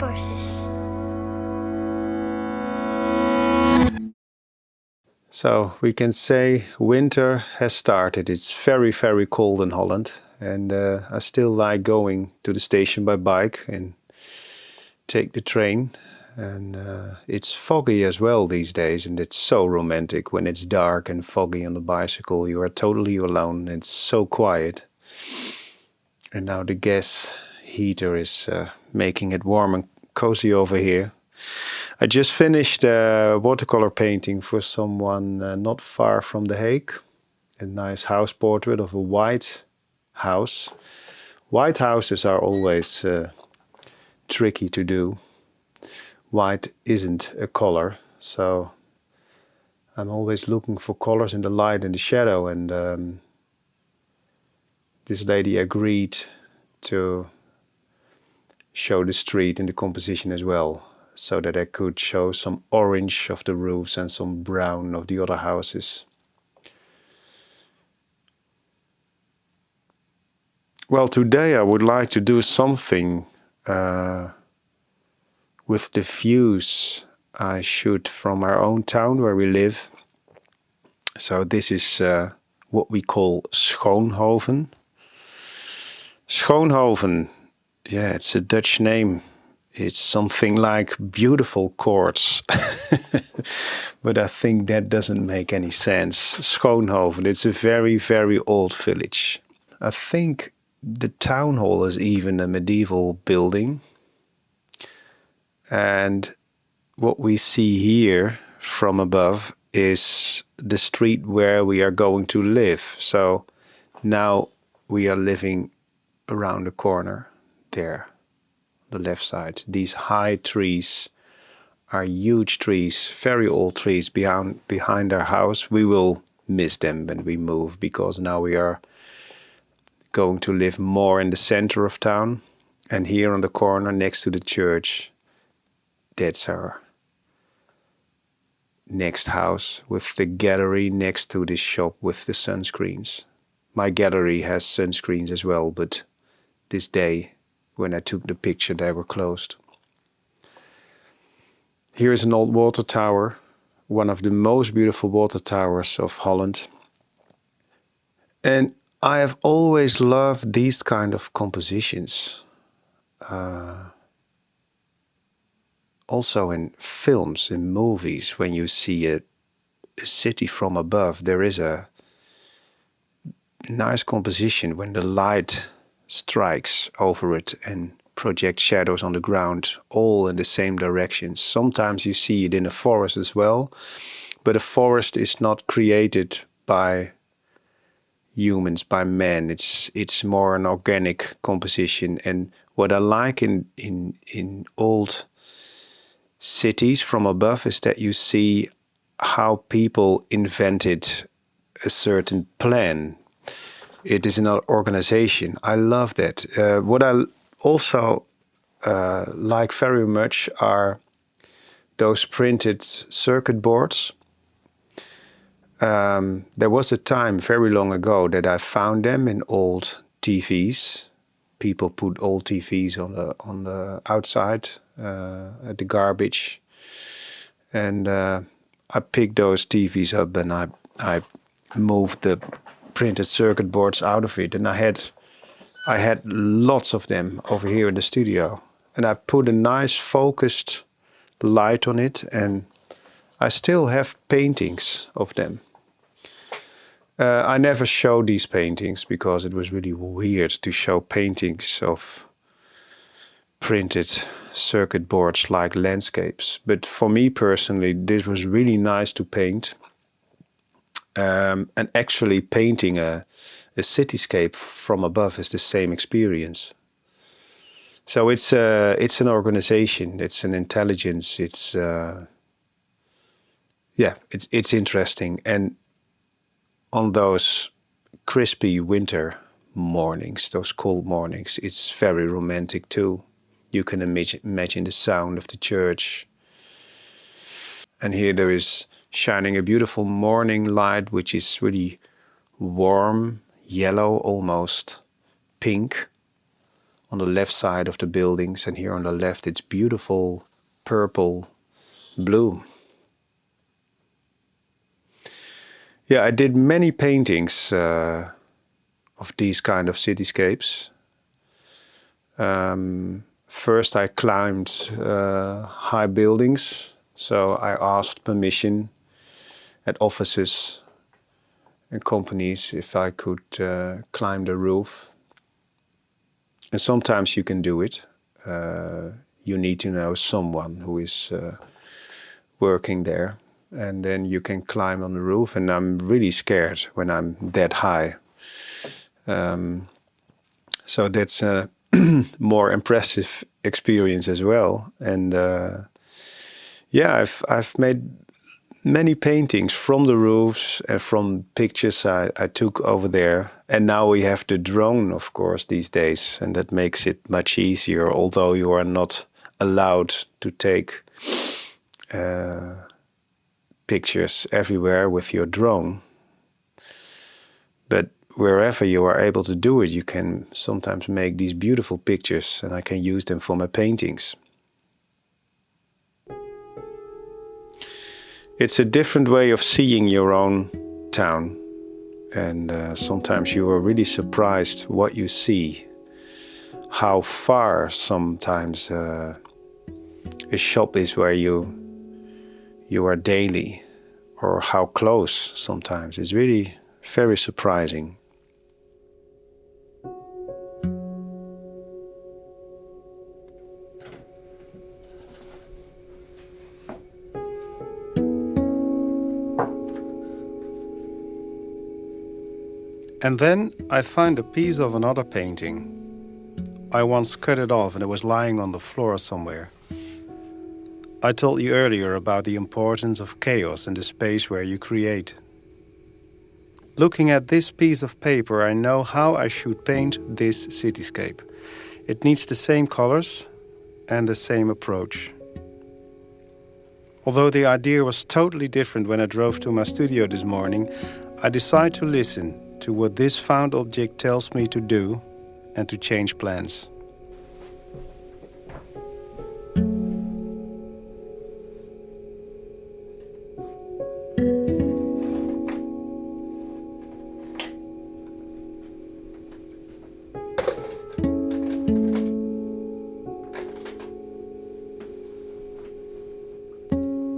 purses. So we can say winter has started. It's very, very cold in Holland. And I still like going to the station by bike and take the train. And it's foggy as well these days. And it's so romantic when it's dark and foggy on the bicycle. You are totally alone. It's so quiet. And now the gas heater is making it warm and cozy over here. I just finished a watercolor painting for someone not far from The Hague. A nice house portrait of a white house. White houses are always tricky to do. White isn't a color, so I'm always looking for colors in the light and the shadow. And this lady agreed to show the street in the composition as well, so that I could show some orange of the roofs and some brown of the other houses. Well, today I would like to do something with the views I shoot from our own town where we live. So this is what we call Schoonhoven. Schoonhoven, yeah, it's a Dutch name. It's something like beautiful courts. But I think that doesn't make any sense. Schoonhoven, it's a very, very old village. I think the town hall is even a medieval building. And what we see here from above is the street where we are going to live. So now we are living around the corner there, the left side. These high trees are huge trees, very old trees behind our house. We will miss them when we move, because now we are going to live more in the center of town. And here on the corner next to the church, that's our next house, with the gallery next to this shop with the sunscreens. My gallery has sunscreens as well, but this day when I took the picture they were closed. Here is an old water tower, one of the most beautiful water towers of Holland. And I have always loved these kind of compositions. Also in films, in movies, when you see a city from above, there is a nice composition when the light strikes over it and projects shadows on the ground, all in the same directions. Sometimes you see it in a forest as well, but a forest is not created by humans, by men. It's more an organic composition. And what I like in old cities from above is that you see how people invented a certain plan. It is an organization. I love that. What I also like very much are those printed circuit boards. There was a time very long ago that I found them in old TVs. People put old TVs on the outside at the garbage, and I picked those TVs up and I moved the printed circuit boards out of it, and I had lots of them over here in the studio, and I put a nice focused light on it, and I still have paintings of them. I never showed these paintings because it was really weird to show paintings of printed circuit boards like landscapes. But for me personally, this was really nice to paint. And actually painting a cityscape from above is the same experience. So it's an organization, it's an intelligence, it's interesting. And on those crispy winter mornings, those cold mornings, it's very romantic too. You can imagine the sound of the church. And here there is shining a beautiful morning light, which is really warm, yellow, almost pink, on the left side of the buildings, and here on the left it's beautiful purple blue. Yeah, I did many paintings of these kind of cityscapes. First I climbed high buildings, so I asked permission at offices and companies if I could climb the roof. And sometimes you can do it. You need to know someone who is working there, and then you can climb on the roof. And I'm really scared when I'm that high. So that's a more impressive experience as well. And yeah, I've made many paintings from the roofs and from pictures I took over there. And now we have the drone, of course, these days, and that makes it much easier, although you are not allowed to take pictures everywhere with your drone. But wherever you are able to do it, you can sometimes make these beautiful pictures, and I can use them for my paintings. It's a different way of seeing your own town, and sometimes you are really surprised what you see, how far sometimes a shop is where you are daily, or how close sometimes. It's really very surprising. And then I find a piece of another painting. I once cut it off and it was lying on the floor somewhere. I told you earlier about the importance of chaos in the space where you create. Looking at this piece of paper, I know how I should paint this cityscape. It needs the same colors and the same approach. Although the idea was totally different when I drove to my studio this morning, I decided to listen to what this found object tells me to do and to change plans.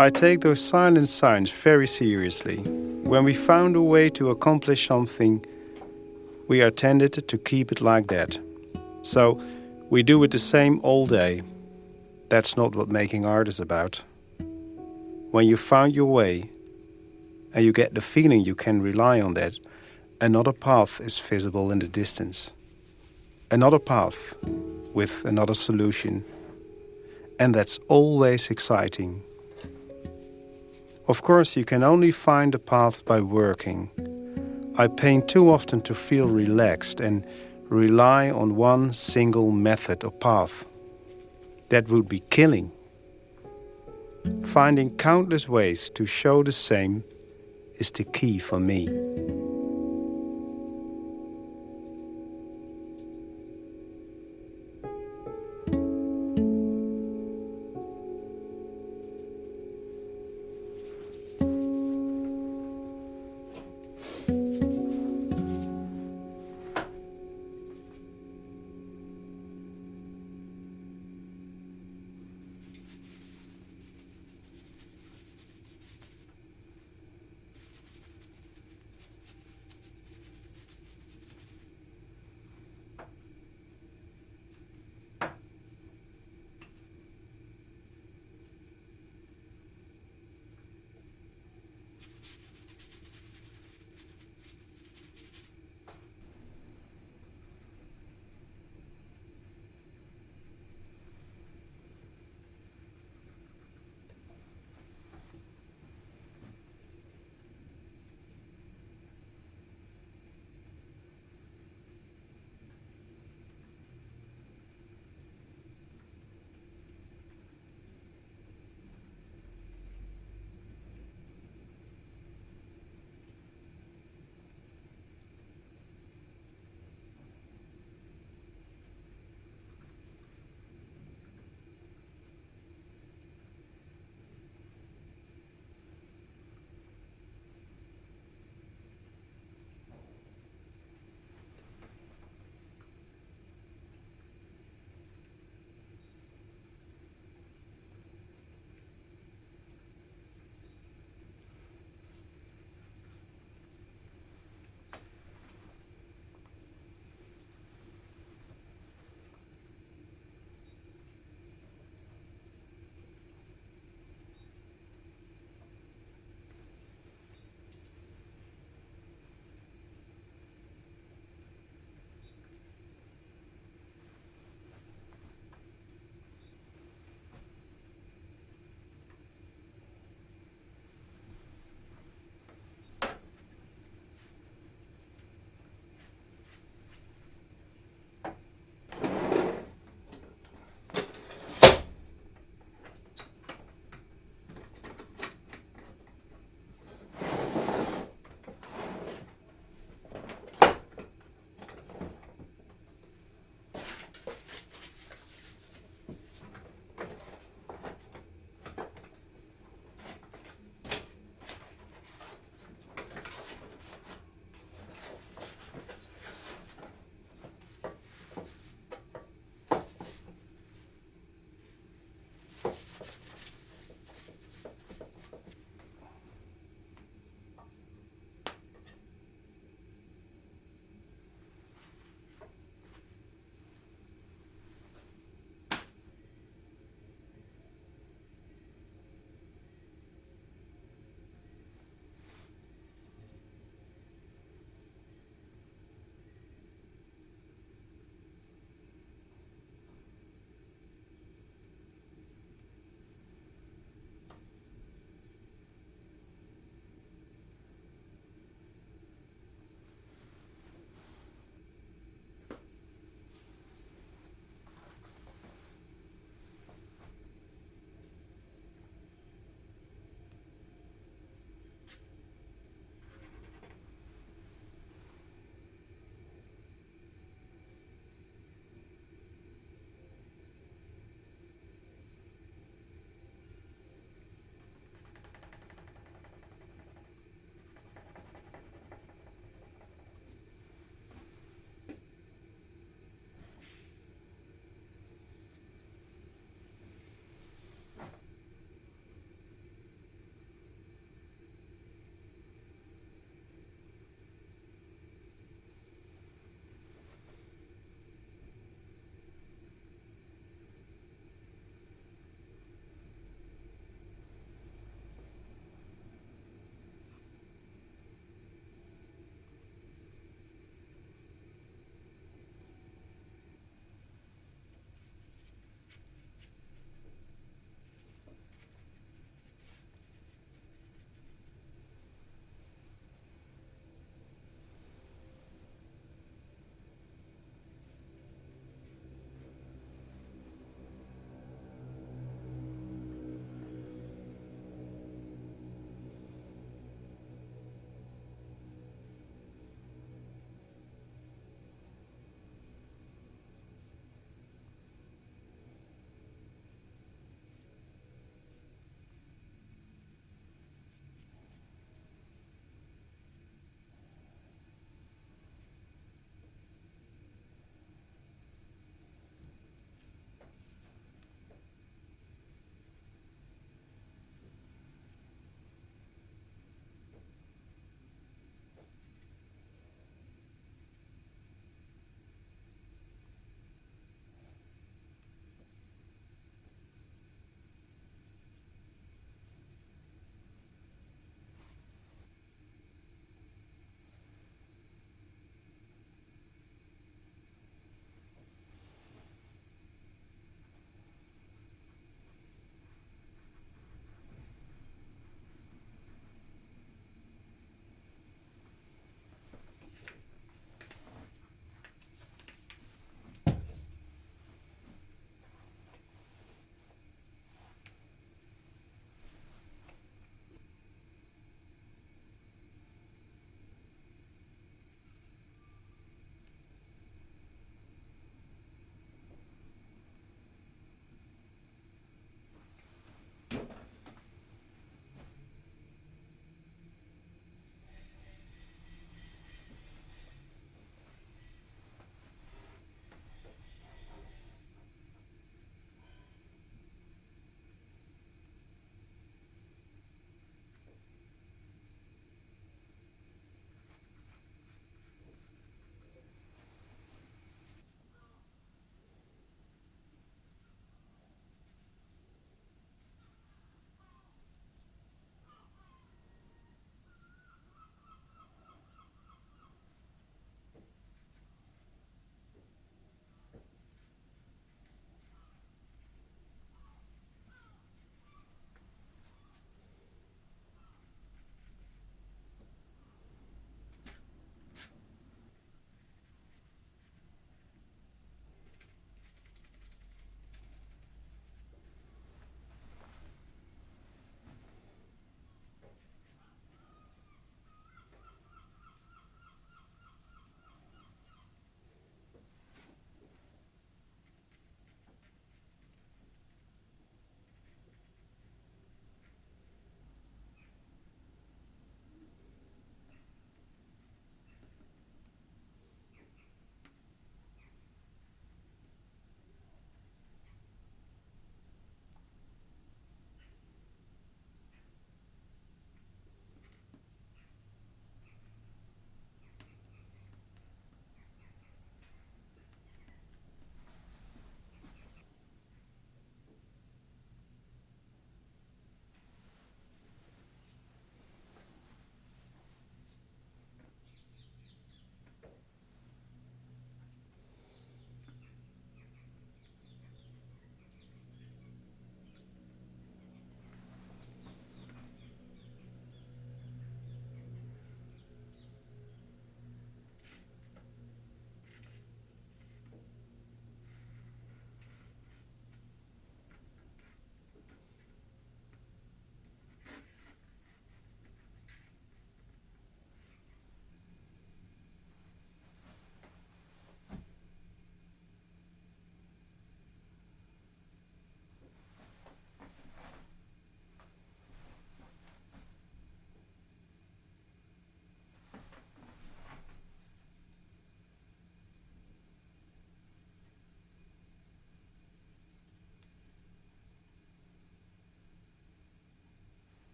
I take those silent signs very seriously. When we found a way to accomplish something, we are tended to keep it like that. So we do it the same all day. That's not what making art is about. When you found your way and you get the feeling you can rely on that, another path is visible in the distance. Another path with another solution. And that's always exciting. Of course, you can only find a path by working. I paint too often to feel relaxed and rely on one single method or path. That would be killing. Finding countless ways to show the same is the key for me.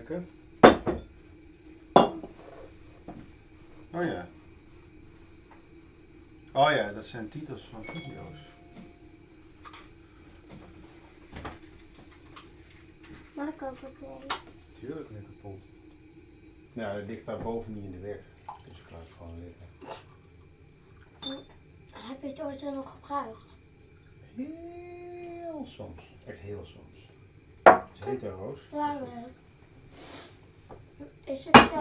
kijken. Oh ja. Oh ja, dat zijn titels van video's. Mag ik ook wat thee? Tuurlijk, niet kapot. Nou, dat ligt daar boven niet in de weg. Dus ik laat het gewoon liggen. Heb je het ooit wel nog gebruikt? Heel soms. Echt heel soms. Het is heet daar, Roos. Ja, maar. Is het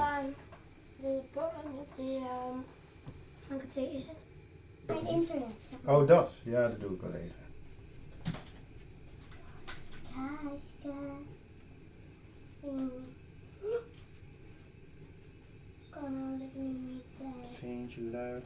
welke thee is het? Mijn internet. Oh, dat. Ja, dat doe ik wel even. Kan dat niet zijn? Vind je leuk?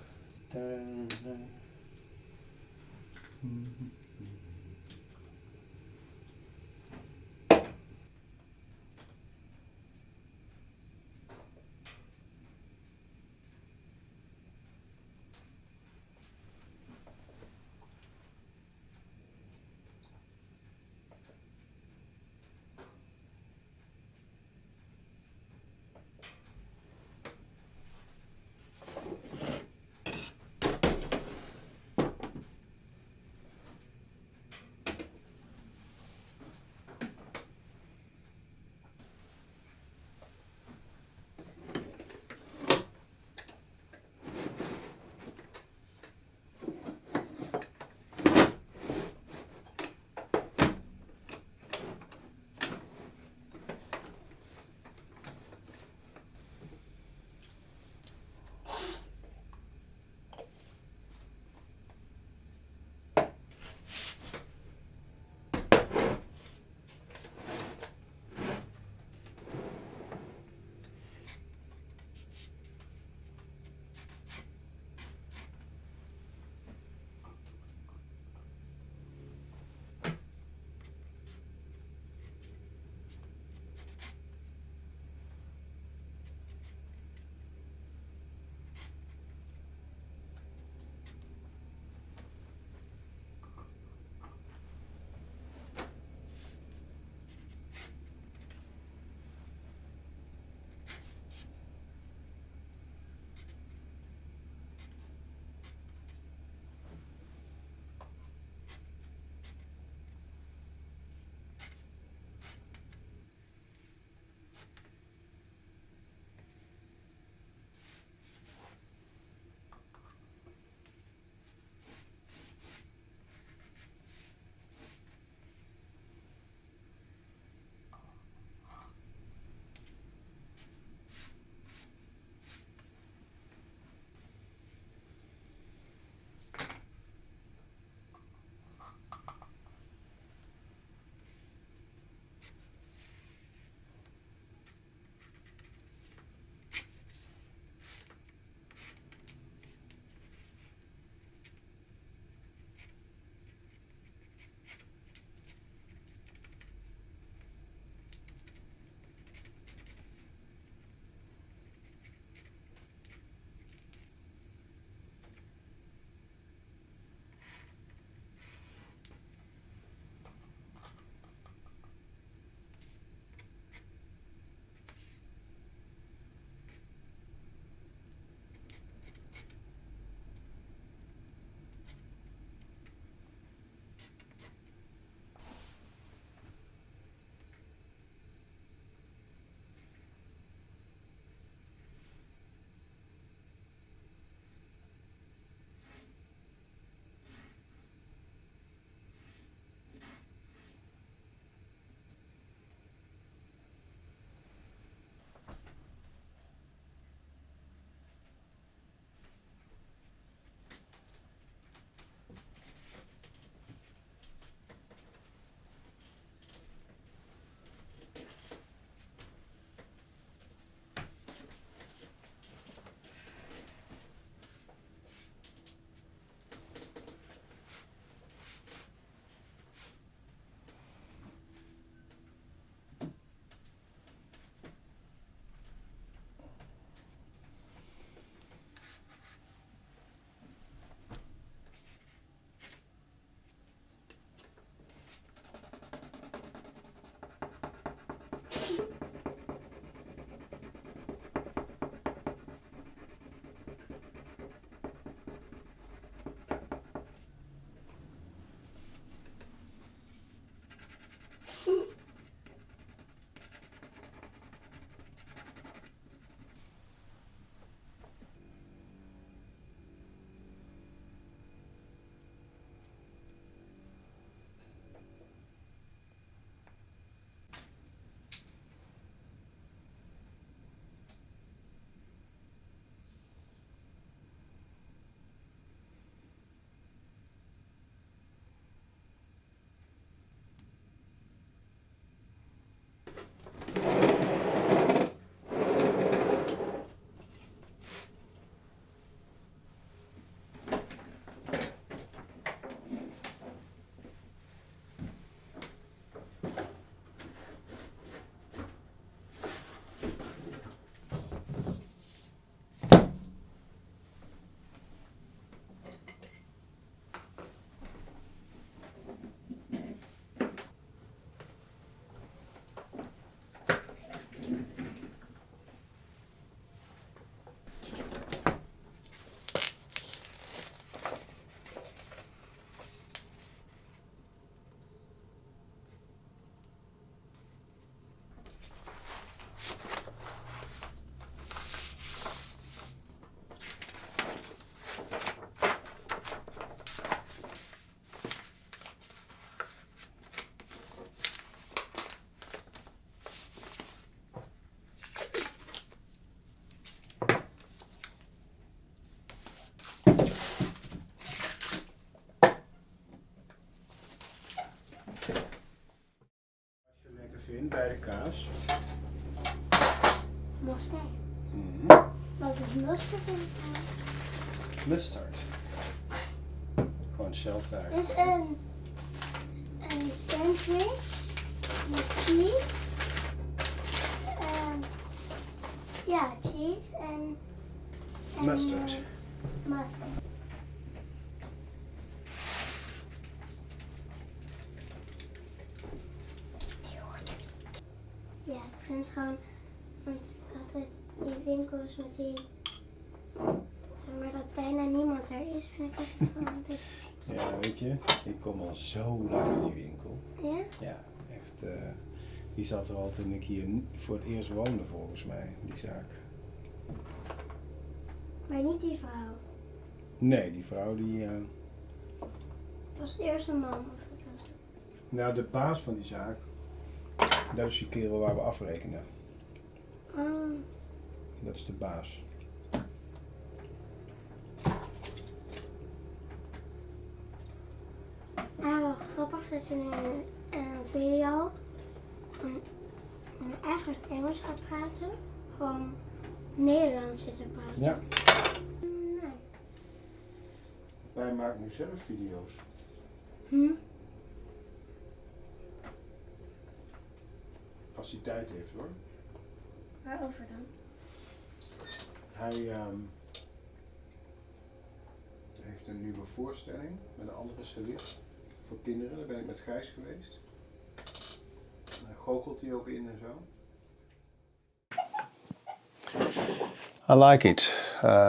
begin bij de kaas. Mosterd. Wat is mosterd in het kaas? Mustard. Gewoon zelf daar. Dus een sandwich met cheese. Ja, cheese en Mustard. Mustard. Ja, ik vind het gewoon, want altijd die winkels met die, zeg maar dat bijna niemand er is, vind ik echt gewoon een beetje. Ja, weet je, ik kom al zo lang in die winkel. Ja? Ja, echt. Die zat er al toen ik hier voor het eerst woonde, volgens mij, die zaak. Maar niet die vrouw. Nee, die vrouw die. Was het eerst een man of wat was het? Nou, de baas van die zaak, dat is die kerel waar we afrekenen. Dat is de baas. Wel grappig dat in een video eigenlijk Engels gaat praten. Gewoon Nederlands zit te praten. Ja. Nee. Wij maken nu zelf video's. Als hij tijd heeft hoor. Waarover dan? Hij heeft een nieuwe voorstelling met een andere cellist voor kinderen. Daar ben ik met Gijs geweest. Daar goochelt hij ook in en zo. I like it.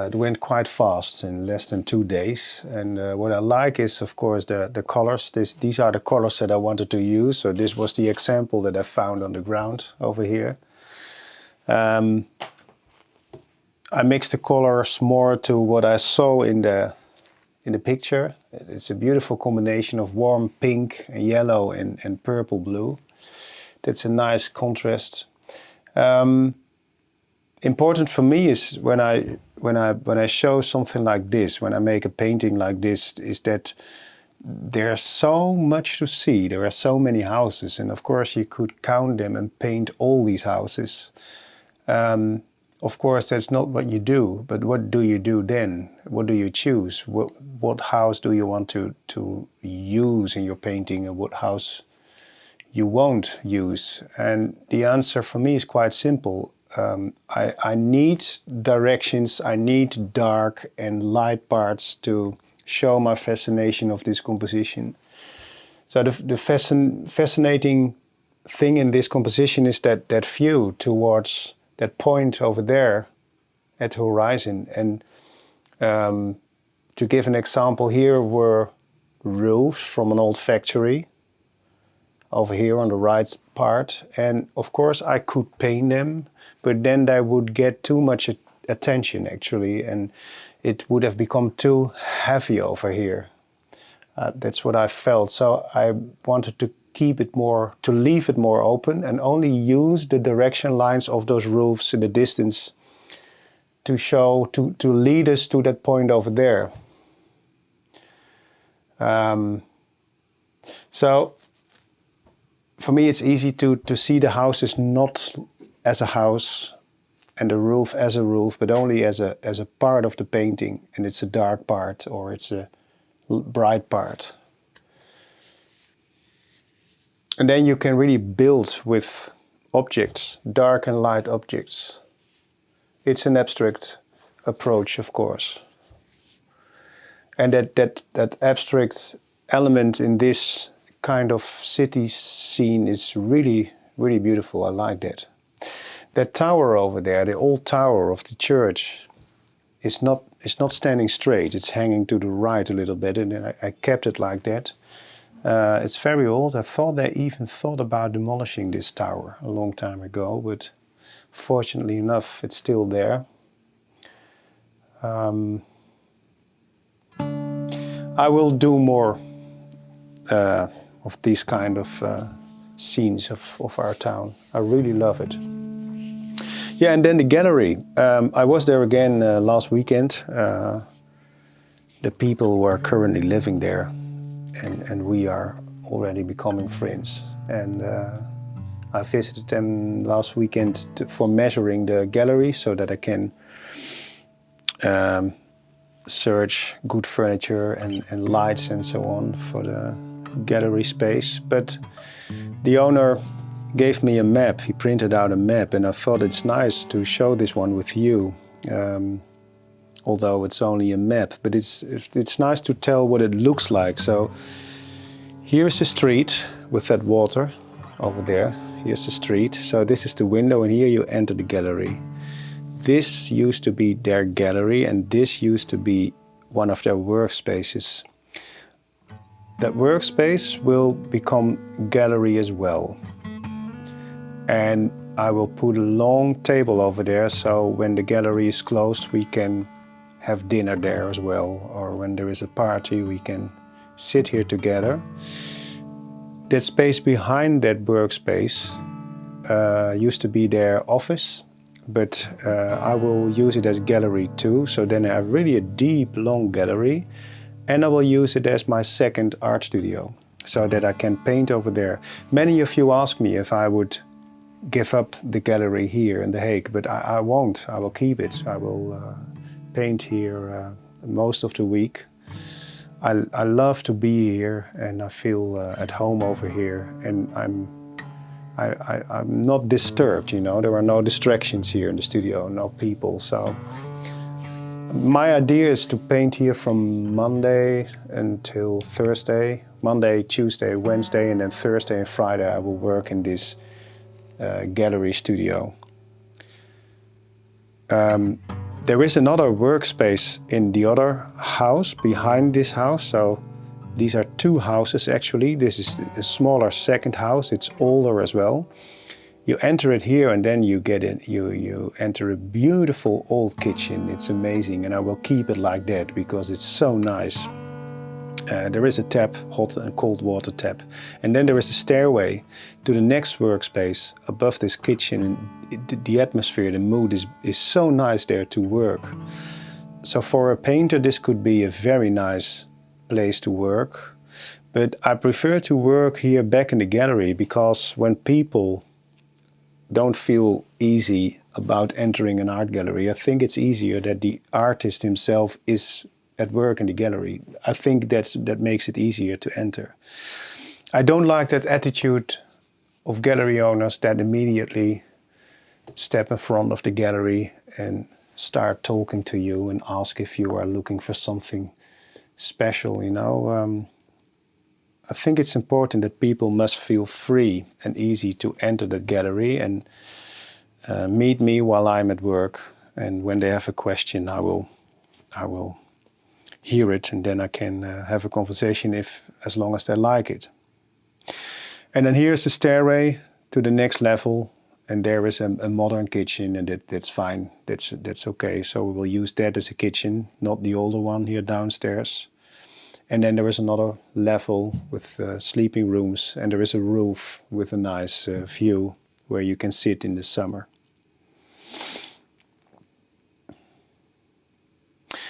It went quite fast in less than 2 days. And what I like is, of course, the colors. These are the colors that I wanted to use. So this was the example that I found on the ground over here. I mixed the colors more to what I saw in the picture. It's a beautiful combination of warm pink and yellow and purple blue. That's a nice contrast. Important for me is when I show something like this, when I make a painting like this, is that there's so much to see. There are so many houses, and of course you could count them and paint all these houses. Of course, that's not what you do, but what do you do then? What do you choose? What house do you want to use in your painting, and what house you won't use? And the answer for me is quite simple. I need directions, I need dark and light parts to show my fascination of this composition. So the fascinating thing in this composition is that view towards that point over there at the horizon. And to give an example, here were roofs from an old factory over here on the right part. And of course I could paint them, but then they would get too much attention actually, and it would have become too heavy over here. That's what I felt. So I wanted to leave it more open and only use the direction lines of those roofs in the distance to lead us to that point over there. So for me it's easy to see the houses not as a house and the roof as a roof, but only as a part of the painting, and it's a dark part or it's a bright part. And then you can really build with objects, dark and light objects. It's an abstract approach, of course. And that abstract element in this kind of city scene is really, really beautiful. I like that. That tower over there, the old tower of the church, is not standing straight. It's hanging to the right a little bit, and then I kept it like that. It's very old. I thought they even thought about demolishing this tower a long time ago, but fortunately enough, it's still there. I will do more of these kind of scenes of our town. I really love it. Yeah, and then the gallery. I was there again last weekend. The people who are currently living there, and we are already becoming friends. And I visited them last weekend for measuring the gallery so that I can search good furniture and lights and so on for the gallery space. But the owner gave me a map. He printed out a map, and I thought it's nice to show this one with you. Although it's only a map, but it's nice to tell what it looks like. So here's the street with that water over there. Here's the street. So this is the window, and here you enter the gallery. This used to be their gallery, and this used to be one of their workspaces. That workspace will become gallery as well. And I will put a long table over there, so when the gallery is closed, we can have dinner there as well. Or when there is a party, we can sit here together. That space behind that workspace used to be their office, but I will use it as gallery too. So then I have really a deep, long gallery, and I will use it as my second art studio, so that I can paint over there. Many of you ask me if I would give up the gallery here in The Hague, but I won't. I will keep it. I will paint here most of the week. I love to be here, and I feel at home over here, and I'm not disturbed, you know. There are no distractions here in the studio, no people. So my idea is to paint here from Monday until Thursday. Monday, Tuesday, Wednesday, and then Thursday and Friday I will work in this gallery studio. There is another workspace in the other house, behind this house. So these are two houses actually. This is a smaller second house. It's older as well. You enter it here, and then you get in. You enter a beautiful old kitchen. It's amazing, and I will keep it like that because it's so nice. There is a tap, hot and cold water tap. And then there is a stairway to the next workspace above this kitchen. The atmosphere, the mood is so nice there to work. So for a painter, this could be a very nice place to work. But I prefer to work here back in the gallery, because when people don't feel easy about entering an art gallery, I think it's easier that the artist himself is at work in the gallery. I think that makes it easier to enter. I don't like that attitude of gallery owners that immediately step in front of the gallery and start talking to you and ask if you are looking for something special, you know. I think it's important that people must feel free and easy to enter the gallery and meet me while I'm at work. And when they have a question, I will hear it, and then I can have a conversation as long as they like it. And then here's the stairway to the next level, and there is a modern kitchen, and that's fine. That's okay. So we will use that as a kitchen, not the older one here downstairs. And then there is another level with sleeping rooms, and there is a roof with a nice view where you can sit in the summer.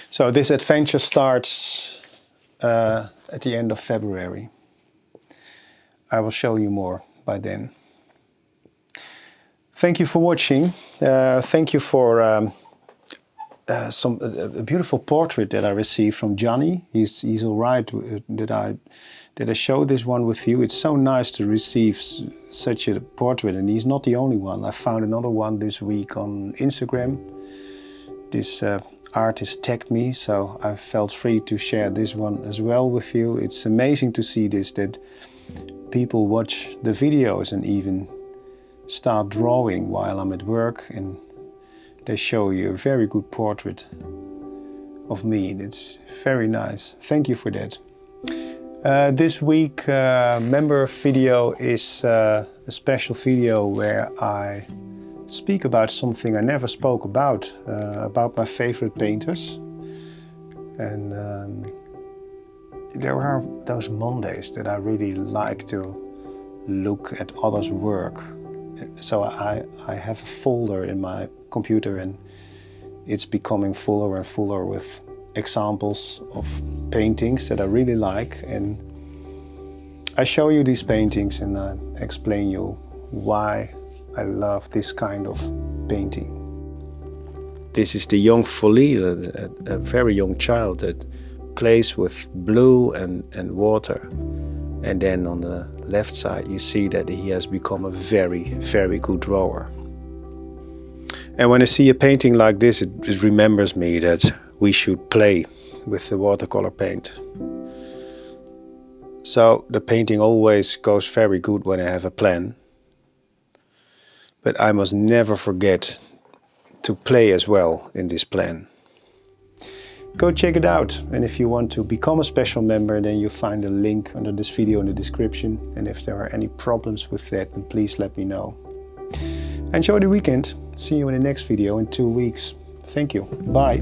So this adventure starts at the end of February. I will show you more by then. Thank you for watching. Thank you for a beautiful portrait that I received from Johnny. He's all right that I show this one with you. It's so nice to receive such a portrait, and he's not the only one. I found another one this week on Instagram. This artist tagged me, so I felt free to share this one as well with you. It's amazing to see this, that people watch the videos and even start drawing while I'm at work, and they show you a very good portrait of me. It's very nice. Thank you for that. This week member video is a special video where I speak about something I never spoke about my favorite painters. And there are those Mondays that I really like to look at others' work. So I have a folder in my computer, and it's becoming fuller and fuller with examples of paintings that I really like. And I show you these paintings and I explain you why I love this kind of painting. This is the young Folie, a very young child that plays with blue and water. And then on the left side you see that he has become a very, very good drawer. And when I see a painting like this, it remembers me that we should play with the watercolor paint. So the painting always goes very good when I have a plan. But I must never forget to play as well in this plan. Go check it out, and if you want to become a special member, then you find a link under this video in the description. And if there are any problems with that, then please let me know. Enjoy the weekend. See you in the next video in 2 weeks. Thank you. Bye.